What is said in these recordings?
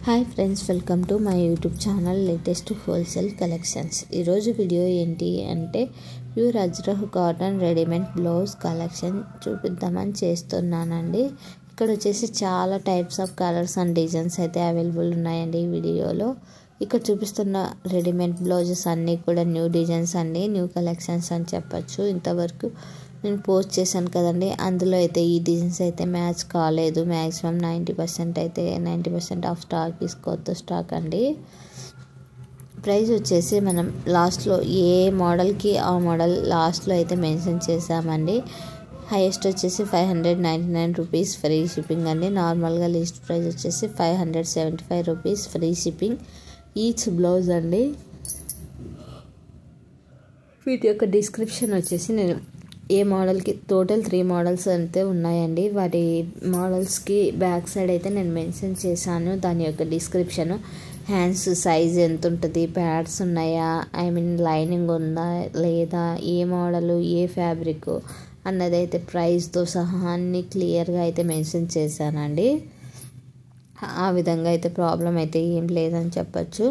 Hi friends, welcome to my YouTube channel latest wholesale collections. ఈరోజు video ఏంటి అంటే pure Ajrak cotton readymade blouse collection చూపిద్దామని చేస్తున్నానండి. ఇక్కడ వచ్చేసి చాలా types of colours and designs అయితే అవైలబుల్ ఉన్నాయండి ఈ వీడియోలో. ఇక్కడ చూపిస్తున్న రెడీమేడ్ బ్లౌజెస్ అన్నీ కూడా న్యూ డిజైన్స్ అండి, న్యూ కలెక్షన్స్ అని చెప్పచ్చు. ఇంతవరకు నేను పోస్ట్ చేశాను కదండి, అందులో అయితే ఈ డిజైన్స్ అయితే మ్యాచ్ కాలేదు. మ్యాక్సిమం 90% ఆఫ్ స్టాక్ ఈస్ కొత్త స్టాక్ అండి. ప్రైస్ వచ్చేసి మనం లాస్ట్లో ఏ మోడల్కి ఆ మోడల్ లాస్ట్లో అయితే మెన్షన్ చేసామండి. హైయెస్ట్ వచ్చేసి 599 రూపీస్ ఫ్రీ షిప్పింగ్ అండి. నార్మల్గా లిస్ట్ ప్రైస్ వచ్చేసి 575 rupees free shipping each blouse అండి. వీటి యొక్క డిస్క్రిప్షన్ వచ్చేసి నేను ఏ మోడల్కి టోటల్ 3 మోడల్స్ అయితే ఉన్నాయండి. వాటి మోడల్స్కి బ్యాక్ సైడ్ అయితే నేను మెన్షన్ చేశాను దాని యొక్క డిస్క్రిప్షను. హ్యాండ్స్ సైజ్ ఎంత ఉంటుంది, ప్యాడ్స్ ఉన్నాయా, లైనింగ్ ఉందా లేదా, ఏ మోడలు, ఏ ఫ్యాబ్రిక్ అన్నది అయితే ప్రైస్తో సహా అన్ని క్లియర్గా అయితే మెన్షన్ చేశానండి. ఆ విధంగా అయితే ప్రాబ్లం అయితే ఏం లేదని చెప్పచ్చు.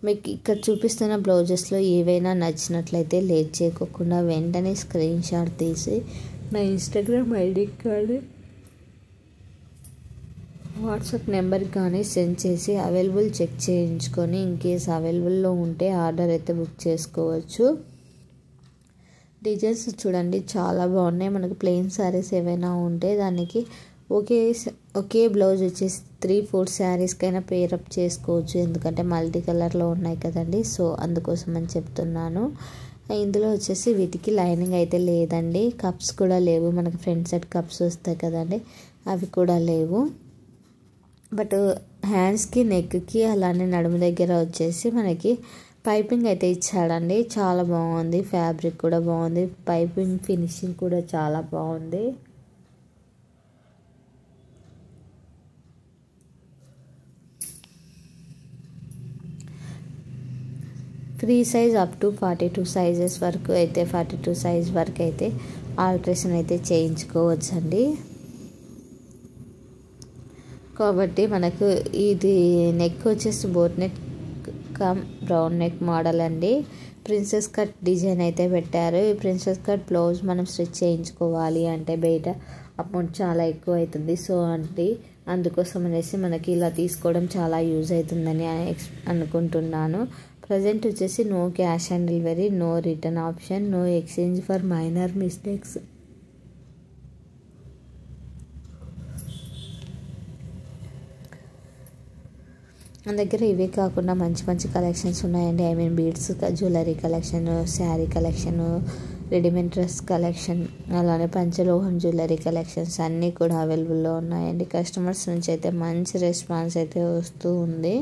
మీకు ఇక్కడ చూపిస్తున్న బ్లౌజెస్లో ఏవైనా నచ్చినట్లయితే లేట్ చేయకుండా వెంటనే స్క్రీన్ షాట్ తీసి నా ఇన్స్టాగ్రామ్ ఐడి కానీ వాట్సాప్ నెంబర్కి కానీ సెండ్ చేసి అవైలబుల్ చెక్ చేయించుకొని ఇన్కేస్ అవైలబుల్లో ఉంటే ఆర్డర్ అయితే బుక్ చేసుకోవచ్చు. డిజైన్స్ చూడండి చాలా బాగున్నాయి. మనకు ప్లెయిన్ శారీస్ ఏవైనా ఉంటే దానికి ఒకే బ్లౌజ్ వచ్చేసి 3-4 శారీస్కైనా పేరప్ చేసుకోవచ్చు, ఎందుకంటే మల్టీ కలర్లో ఉన్నాయి కదండి. సో అందుకోసం అని చెప్తున్నాను. ఇందులో వచ్చేసి వీటికి లైనింగ్ అయితే లేదండి, కప్స్ కూడా లేవు. మనకి ఫ్రంట్ సైడ్ కప్స్ వస్తాయి కదండి, అవి కూడా లేవు. బట్ హ్యాండ్స్కి, నెక్కి అలానే నడుము దగ్గర వచ్చేసి మనకి పైపింగ్ అయితే ఇచ్చాడండి. చాలా బాగుంది, ఫ్యాబ్రిక్ కూడా బాగుంది, పైపింగ్ ఫినిషింగ్ కూడా చాలా బాగుంది. Free size up to 42 sizes వరకు అయితే 42 సైజ్ వరకు అయితే ఆల్ట్రేషన్ అయితే చేయించుకోవచ్చండి. కాబట్టి మనకు ఇది నెక్ వచ్చేసి boat neck come brown neck model అండి. ప్రిన్సెస్ కట్ డిజైన్ అయితే పెట్టారు. ఈ ప్రిన్సెస్ కట్ బ్లౌజ్ మనం స్టిచ్ చేయించుకోవాలి అంటే బయట అమౌంట్ చాలా ఎక్కువ అవుతుంది. సో అందుకోసం అనేసి మనకి ఇలా తీసుకోవడం చాలా యూజ్ అవుతుందని అనుకుంటున్నాను. ప్రజెంట్ వచ్చేసి no cash on delivery, no return option, no exchange for minor mistakes. మన దగ్గర ఇవే కాకుండా మంచి మంచి కలెక్షన్స్ ఉన్నాయండి. Beads jewellery collection, sari collection, readymade dress collection, అలానే పంచలోహం జ్యువెలరీ కలెక్షన్స్ అన్నీ కూడా అవైలబుల్లో ఉన్నాయండి. కస్టమర్స్ నుంచి అయితే మంచి రెస్పాన్స్ అయితే వస్తూ ఉంది.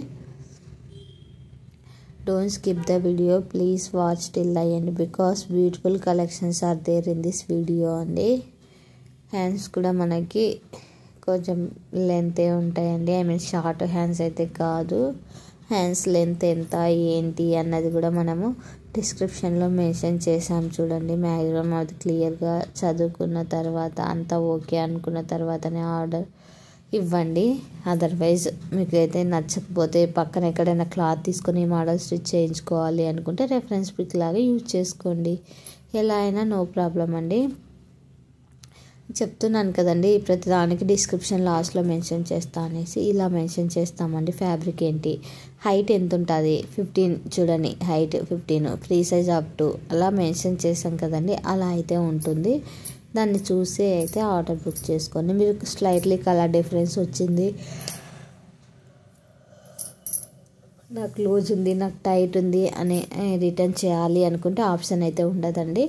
Don't skip the video, please watch till the end because beautiful collections are there in this video అండి. హ్యాండ్స్ కూడా మనకి కొంచెం లెంత్ ఉంటాయండి. షార్ట్ హ్యాండ్స్ అయితే కాదు. హ్యాండ్స్ లెంత్ ఎంత ఏంటి అన్నది కూడా మనము డిస్క్రిప్షన్లో మెన్షన్ చేసాం చూడండి. మ్యాక్సిమం అది క్లియర్గా చదువుకున్న తర్వాత అంతా ఓకే అనుకున్న తర్వాతనే ఆర్డర్ ఇవ్వండి. అదర్వైజ్ మీకు అయితే నచ్చకపోతే పక్కన ఎక్కడైనా క్లాత్ తీసుకొని మోడల్ స్టిచ్ చేయించుకోవాలి అనుకుంటే రెఫరెన్స్ పిక్ లాగా యూజ్ చేసుకోండి. ఎలా అయినా నో ప్రాబ్లం అండి. చెప్తున్నాను కదండి, ప్రతి దానికి డిస్క్రిప్షన్ లాస్ట్లో మెన్షన్ చేస్తా అనేసి ఇలా మెన్షన్ చేస్తామండి. ఫ్యాబ్రిక్ ఏంటి, హైట్ ఎంత ఉంటుంది, 15 చూడండి, height 15, free size up to అలా మెన్షన్ చేసాం కదండి. అలా అయితే ఉంటుంది. దాన్ని చూసి అయితే ఆర్డర్ బుక్ చేసుకోండి. మీరు స్లైట్లీ కలర్ డిఫరెన్స్ వచ్చింది, నాకు లూజ్ ఉంది, నాకు టైట్ ఉంది అని రిటర్న్ చేయాలి అనుకుంటే ఆప్షన్ అయితే ఉండదండి.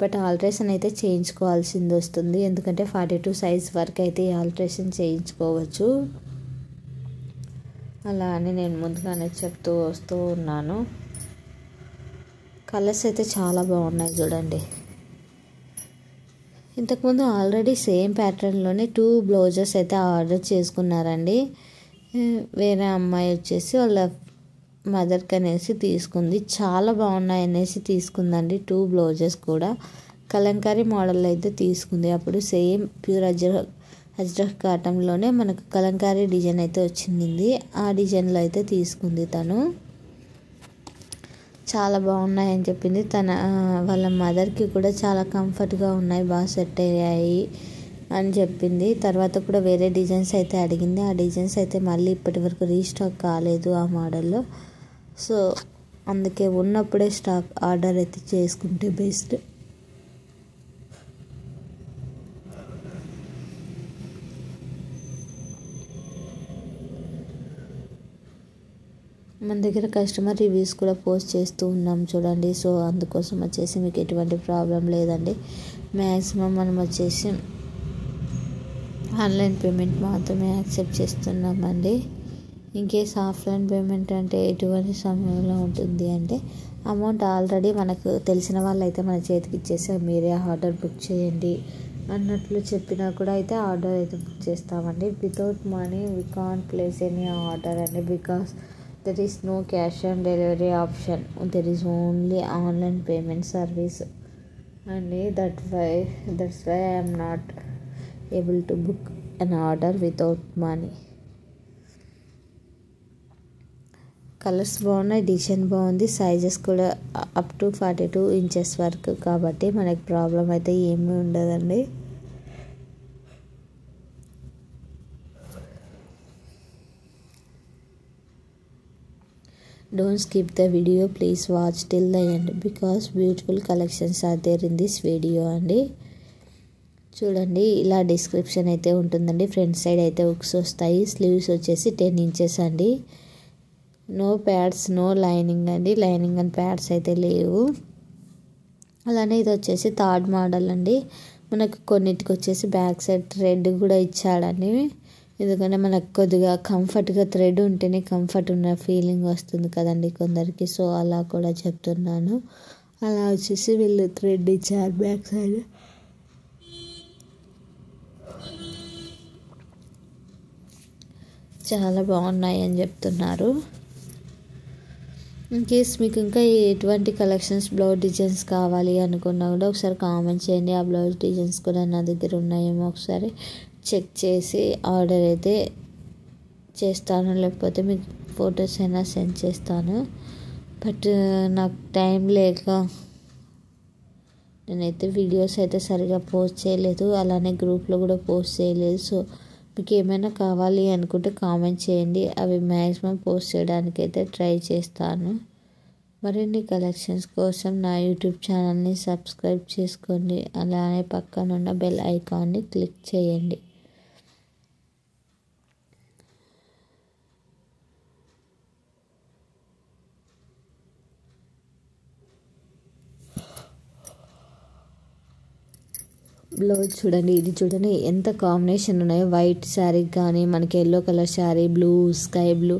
బట్ ఆల్ట్రేషన్ అయితే చేయించుకోవాల్సింది వస్తుంది, ఎందుకంటే 42 సైజ్ వరకు అయితే ఆల్ట్రేషన్ చేయించుకోవచ్చు. అలా అని నేను ముందుగానే చెప్తూ వస్తూ ఉన్నాను. కలర్స్ అయితే చాలా బాగున్నాయి చూడండి. ఇంతకుముందు ఆల్రెడీ సేమ్ ప్యాటర్న్లోనే 2 బ్లౌజెస్ అయితే ఆర్డర్ చేసుకున్నారండి. వేరే అమ్మాయి వచ్చేసి వాళ్ళ మదర్కి అనేసి తీసుకుంది. చాలా బాగున్నాయి అనేసి తీసుకుందండి. 2 బ్లౌజెస్ కూడా కలంకారీ మోడల్ అయితే తీసుకుంది. అప్పుడు సేమ్ ప్యూర్ అజ్రక్ కాటన్లోనే మనకు కలంకారీ డిజైన్ అయితే వచ్చింది. ఆ డిజైన్లో అయితే తీసుకుంది తను. చాలా బాగున్నాయని చెప్పింది. వాళ్ళ మదర్కి కూడా చాలా కంఫర్ట్గా ఉన్నాయి, బాగా సెట్ అయ్యాయి అని చెప్పింది. తర్వాత కూడా వేరే డిజైన్స్ అయితే అడిగింది. ఆ డిజైన్స్ అయితే మళ్ళీ ఇప్పటి వరకు రీస్టాక్ కాలేదు ఆ మోడల్లో. సో అందుకే ఉన్నప్పుడే స్టాక్ ఆర్డర్ అయితే చేసుకుంటే బెస్ట్. మన దగ్గర కస్టమర్ రివ్యూస్ కూడా పోస్ట్ చేస్తూ ఉన్నాం చూడండి. సో అందుకోసం వచ్చేసి మీకు ఎటువంటి ప్రాబ్లం లేదండి. మ్యాక్సిమం మనం వచ్చేసి ఆన్లైన్ పేమెంట్ మాత్రమే యాక్సెప్ట్ చేస్తున్నామండి. ఇన్కేస్ ఆఫ్లైన్ పేమెంట్ అంటే ఎటువంటి సమయంలో ఉంటుంది అంటే అమౌంట్ ఆల్రెడీ మనకు తెలిసిన వాళ్ళు అయితే మన చేతికి ఇచ్చేసి మీరే ఆర్డర్ బుక్ చేయండి అన్నట్లు చెప్పినా కూడా అయితే ఆర్డర్ అయితే బుక్ చేస్తామండి. Without money we can't place any order అండి, because there is no cash on delivery option. There is only online payment service, and that's why I am not able to book an order without money. Colours బాగున్నాయి, design బాగుంది, sizes కూడా up to 42 inches వరకు కాబట్టి మనకి problem అయితే ఏమీ ఉండదండి. Don't skip the video, please watch till the end because beautiful collections are there in this video అండి. చూడండి, ఇలా డిస్క్రిప్షన్ అయితే ఉంటుందండి. ఫ్రంట్ సైడ్ అయితే హుక్స్ వస్తాయి. స్లీవ్స్ వచ్చేసి 10 ఇంచెస్ అండి. నో ప్యాడ్స్, నో లైనింగ్ అండి. లైనింగ్ అండ్ ప్యాడ్స్ అయితే లేవు. అలానే ఇది వచ్చేసి థర్డ్ మోడల్ అండి. మనకు కొన్నిటికి వచ్చేసి బ్యాక్ సైడ్ థ్రెడ్ కూడా ఇచ్చాడండి. ఎందుకంటే మనకు కొద్దిగా కంఫర్ట్గా థ్రెడ్ ఉంటేనే కంఫర్ట్ ఉన్న ఫీలింగ్ వస్తుంది కదండి కొందరికి. సో అలా కూడా చెప్తున్నాను. అలా వచ్చేసి వీళ్ళు థ్రెడ్ ఇచ్చారు బ్యాక్ సైడ్. చాలా బాగున్నాయి అని చెప్తున్నారు. ఇన్కేస్ మీకు ఇంకా ఎటువంటి కలెక్షన్స్ బ్లౌజ్ డిజైన్స్ కావాలి అనుకున్నా కూడా ఒకసారి కామెంట్ చేయండి. ఆ బ్లౌజ్ డిజైన్స్ కూడా నా దగ్గర ఉన్నాయేమో ఒకసారి చెక్ చేసి ఆర్డర్ అయితే చేస్తాను, లేకపోతే మీకు ఫొటోస్ అయినా సెండ్ చేస్తాను. బట్ నాకు టైం లేక నేనైతే వీడియోస్ అయితే సరిగా పోస్ట్ చేయలేదు, అలానే గ్రూప్లో కూడా పోస్ట్ చేయలేదు. సో మీకు ఏమైనా కావాలి అనుకుంటే కామెంట్ చేయండి, అవి మ్యాక్సిమం పోస్ట్ చేయడానికి అయితే ట్రై చేస్తాను. మరిన్ని కలెక్షన్స్ కోసం నా యూట్యూబ్ ఛానల్ని సబ్స్క్రైబ్ చేసుకోండి, అలానే పక్కనున్న బెల్ ఐకాన్ని క్లిక్ చేయండి. బ్లౌజ్ చూడండి, ఇది చూడండి ఎంత కాంబినేషన్ ఉన్నాయో. వైట్ శారీ కానీ మనకి yellow colour sari, blue, sky blue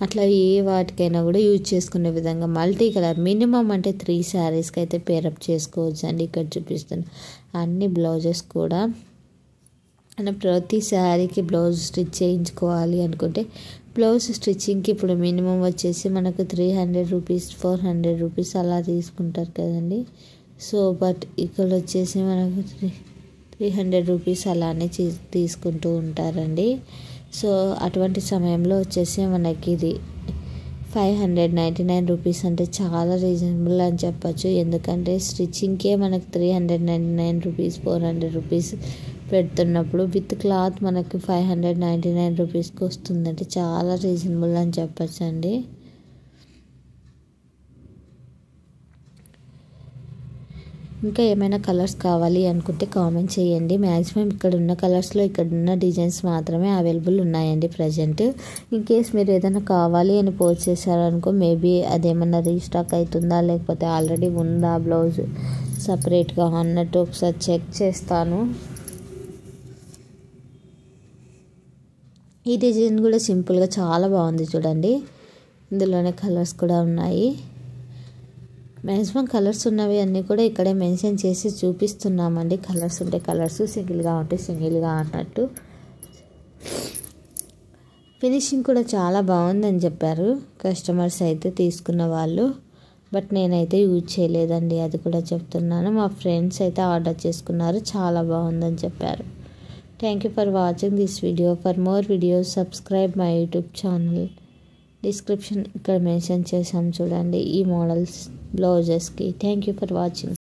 అట్లా ఏ వాటికైనా కూడా యూజ్ చేసుకునే విధంగా మల్టీ కలర్ మినిమం అంటే 3 శారీస్కి అయితే పేరప్ చేసుకోవచ్చు అండి. ఇక్కడ చూపిస్తాను అన్ని బ్లౌజెస్ కూడా. మనం ప్రతి శారీకి బ్లౌజ్ స్టిచ్ చేయించుకోవాలి అనుకుంటే బ్లౌజ్ స్టిచ్చింగ్కి ఇప్పుడు మినిమం వచ్చేసి మనకు 300 రూపీస్ 400 రూపీస్ అలా తీసుకుంటారు కదండి. సో బట్ ఇక్కడ వచ్చేసి మనకు 300 రూపీస్ అలానే తీసుకుంటూ ఉంటారండి. సో అటువంటి సమయంలో వచ్చేసి మనకి ఇది 599 రూపీస్ అంటే చాలా రీజనబుల్ అని చెప్పచ్చు. ఎందుకంటే స్టిచ్చింగ్కే మనకు 399 రూపీస్ 400 రూపీస్ పెడుతున్నప్పుడు విత్ క్లాత్ మనకి 599 రూపీస్కి వస్తుందంటే చాలా రీజనబుల్ అని చెప్పచ్చు అండి. ఇంకా ఏమైనా కలర్స్ కావాలి అనుకుంటే కామెంట్ చేయండి. మ్యాక్సిమం ఇక్కడ ఉన్న కలర్స్లో ఇక్కడ ఉన్న డిజైన్స్ మాత్రమే అవైలబుల్ ఉన్నాయండి ప్రజెంట్. ఇన్ కేస్ మీరు ఏదైనా కావాలి అని పోస్ట్ చేశారనుకో మేబీ అదేమన్నా రీస్టాక్ అవుతుందా లేకపోతే ఆల్రెడీ ఉందా బ్లౌజ్ సపరేట్గా అన్నట్టు ఒకసారి చెక్ చేస్తాను. ఈ డిజైన్ కూడా సింపుల్గా చాలా బాగుంది చూడండి. ఇందులోనే కలర్స్ కూడా ఉన్నాయి. మ్యాక్సిమం కలర్స్ ఉన్నవి అన్నీ కూడా ఇక్కడే మెన్షన్ చేసి చూపిస్తున్నామండి. కలర్స్ ఉంటే కలర్స్, సింగిల్గా ఉంటే సింగిల్గా అన్నట్టు. ఫినిషింగ్ కూడా చాలా బాగుందని చెప్పారు కస్టమర్స్ అయితే తీసుకున్న వాళ్ళు. బట్ నేనైతే యూజ్ చేయలేదండి, అది కూడా చెప్తున్నాను. మా ఫ్రెండ్స్ అయితే ఆర్డర్ చేసుకున్నారు, చాలా బాగుందని చెప్పారు. Thank you for watching this video. For more videos subscribe my YouTube channel. Description ఇక్కడ మెన్షన్ చేసాం చూడండి ఈ మోడల్స్ బ్లౌజెస్కి. Thank you for watching.